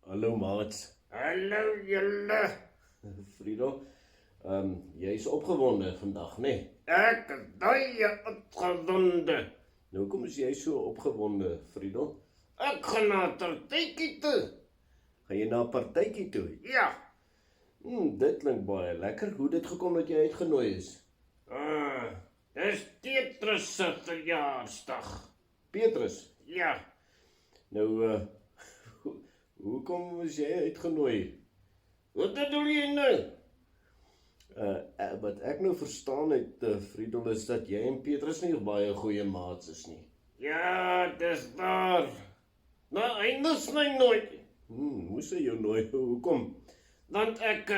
Hallo maats. Hallo julle. Frido, jy is opgewonde vandag, né? Ek is baie opgewonde. Nou kom is jy so opgewonde, Frido? Ek gaan na 'n partytjie toe. Gaan jy na 'n partytjie toe? Ja. Dit klink baie lekker. Hoe dit gekom dat jy uitgenooi is? Dis Petrus se verjaarsdag. Petrus. Ja. Nou, hoekom is jy uitgenooi? Wat bedoel jy nou? Wat ek nou verstaan het, Frido, is dat jy en Petrus nie baie goeie maats is nie. Ja, dis daar. Nou, hy mis my nooit. Moes hy jou nooi? Hoekom? Want ek,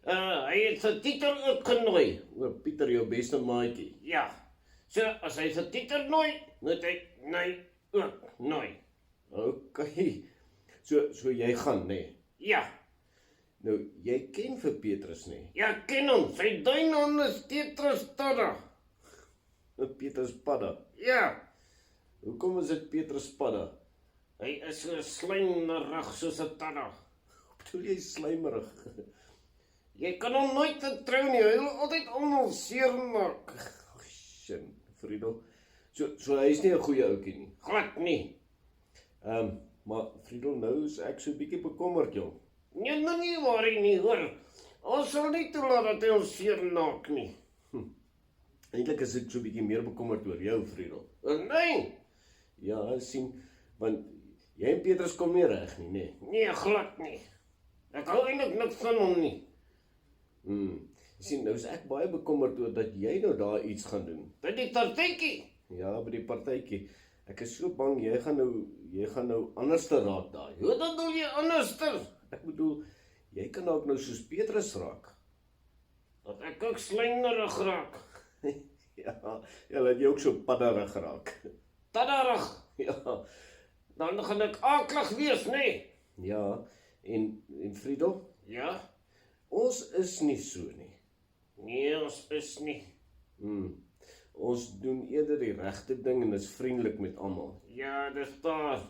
hy het sy Pieter ook genooi. O, Pieter, jou beste maatjie. Ja. So, as hy sy Pieter nooi, moet hy my ook nooi. OK. So jy gaan, né? Ja. Nou, jy ken vir Petrus, né? Ja, ken hom. Sy duinaam is Petrus Padda. Petrus Padda. Ja. Hoekom is dit Petrus Padda? Hy is so slijmerig soos 'n tadda. Bedoel jy slijmerig? Jy kan hom nooit vertrou nie. Hy wil altyd almal seermaak. Shin, Frido. So hy is nie 'n goeie ouetjie nie. Glad nie. Maar Frido, nou is ek so 'n bietjie bekommerd, jong. Nee, nou nie worry nie, hoor. Ons sal nie toelaat dat hy ons seermaak nie. Eintlik is ek so 'n bietjie meer bekommerd oor jou, Frido. Nee. Ja, sien, want jy en Petrus kom nie reg nie, né? Nee, glad nie. Ek hou eintlik niks van hom nie. Sien, nou is ek baie bekommerd oor dat jy nou daar iets gaan doen. By die partytjie. Ja, by die partytjie. Ek is so bang jy gaan nou anders te raak daai. Hoe dan doe jy anderster? Ek bedoel, jy kan dalk nou soos Petrus raak. Dat ek ook slijmerig raak. Ja, laat jy ook so padderig raak. Taddarig. Ja, Dan gaan ek aklig wees, nee. ja, en Frido, Ja? ons is nie so nie. Nee, ons is nie. Ons doen eerder die regte ding en is vriendelik met almal. Ja, dis daar.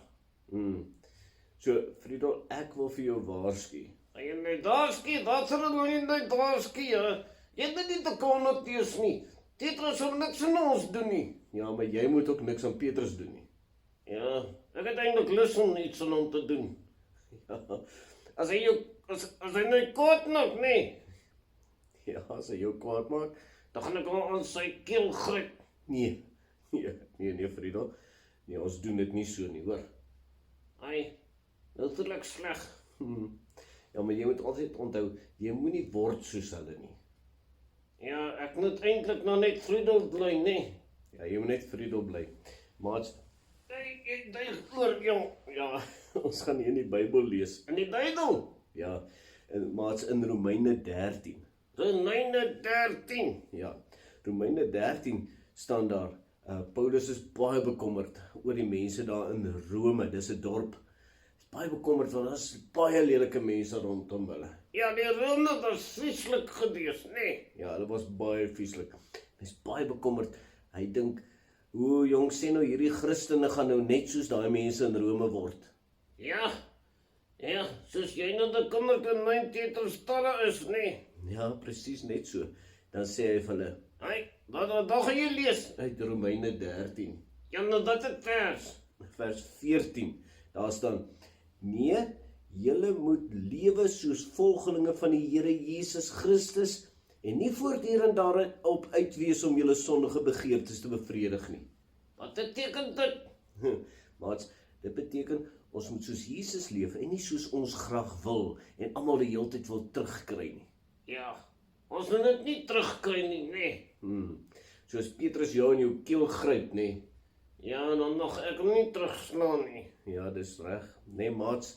So, Frido, ek wil vir jou waarsku. En my daarskie, dat sal hulle nie net daarskie, ja. Jy het nie te konnoteers nie. Petrus sal niks aan ons doen nie. Ja, maar jy moet ook niks aan Petrus doen nie. Ja, ek het eintlik lus om iets aan hom te doen. Ja, As hy my kwaad maak, nee, ja, as hy jou kwaad maak. dan gaan ek hom aan sy keel gryp. Nee, Frido. Nee, ons doen dit nie so nie, hoor. Ai, natuurlik sleg. Ja, maar jy moet altyd onthou, jy moenie word soos hulle nie. Ja, ek moet eintlik nog net Friedel bly, nee. Ja, jy moet net Frido bly. Maats, Jy oor, jong. ja, ons gaan hier in die Bybel lees. In die Bybel, Ja, en maats in Romeine 13. Romeine 13. Ja, Romeine 13 staan daar, Paulus is baie bekommerd oor die mense daar in Rome, dis 'n dorp. Is baie bekommerd want daar is baie lelike mense rondom hulle. Ja, die Rome was vieslik gewees, nee. Ja, hulle was baie vieslik. Hy is baie bekommerd. Hy dink, hoe jong sê nou hierdie Christene gaan nou net soos daai mense in Rome word. Ja, soos jy nou bekommerd in my Petrus Padda is, nee. Ja, presies net so. Dan sê hy vir hulle, Ai, wat gaan jy lees? uit Romeine 13, Ja, nou dat het vers. vers 14, daar staan, nee, julle moet lewe soos volgelinge van die Here Jesus Christus en nie voortdurend daarop uitwees om julle sondige begeertes te bevredig nie. Wat beteken dit? Maats, dit beteken ons moet soos Jesus leef en nie soos ons graag wil en almal die hele tyd wil terugkry nie. Ja, ons moet dit nie terugkry nie, nee. Soos Petrus jou in jou keel gryp, nê? Ja, dan mag ek hom nie terugslaan nie. Ja, dis reg. Nee, maats.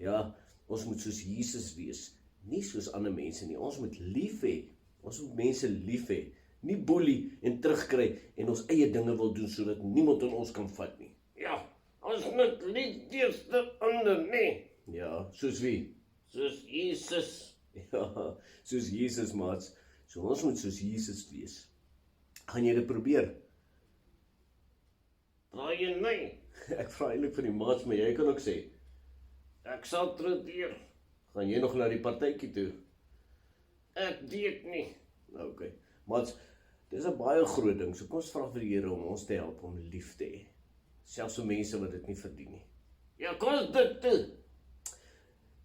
Ja, ons moet soos Jesus wees, nie soos ander mense nie. Ons moet lief hê. Ons moet mense lief hê. Nie boelie en terugkry en ons eie dinge wil doen sodat niemand aan ons kan vat nie. Ja, ons moet lief wees vir ander, nee. Ja, soos wie? Soos Jesus. Ja, soos Jesus, maats. So ons moet soos Jesus wees. Gaan jy dit probeer? Draai jy nee. Ek vra eintlik vir die maats, maar jy kan ook sê. Ek sal terugkeer. Gaan jy nog na die partytjie toe? Ek weet nie. OK. Maar dis 'n baie groot ding. So kom ons vra vir die Here om ons te help om lief te hê. Selfs vir mense wat dit nie verdien nie. Ja, kom ons dit toe.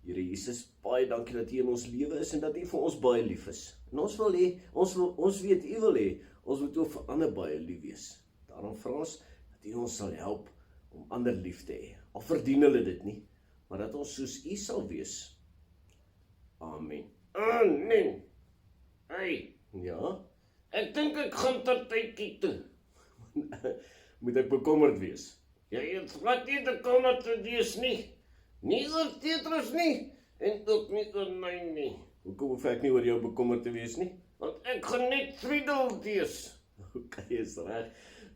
Here Jesus, baie dankie dat U in ons lewe is en dat U vir ons baie lief is. En ons wil hê, ons weet U wil hê, ons moet ook vir ander baie lief wees. Daarom vra ons dat U ons sal help om ander lief te hê. Al verdien hulle dit nie, maar dat ons soos U sal wees. Amen. Nee. Hey, Ja, ek dink ek gaan partytjie toe. moet ek bekommerd wees? Jy het wat nie te kom te wees nie. Nie oor Petrus nie, en ook nie oor my nie. Hoekom hoef ek nie oor jou bekommerd te wees nie? Want ek gaan net Friedel wees. OK, is reg.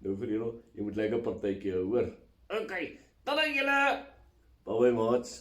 Nou vir julle, jy moet lekker partytjie hou, hoor. OK, tada julle! Bye bye maats.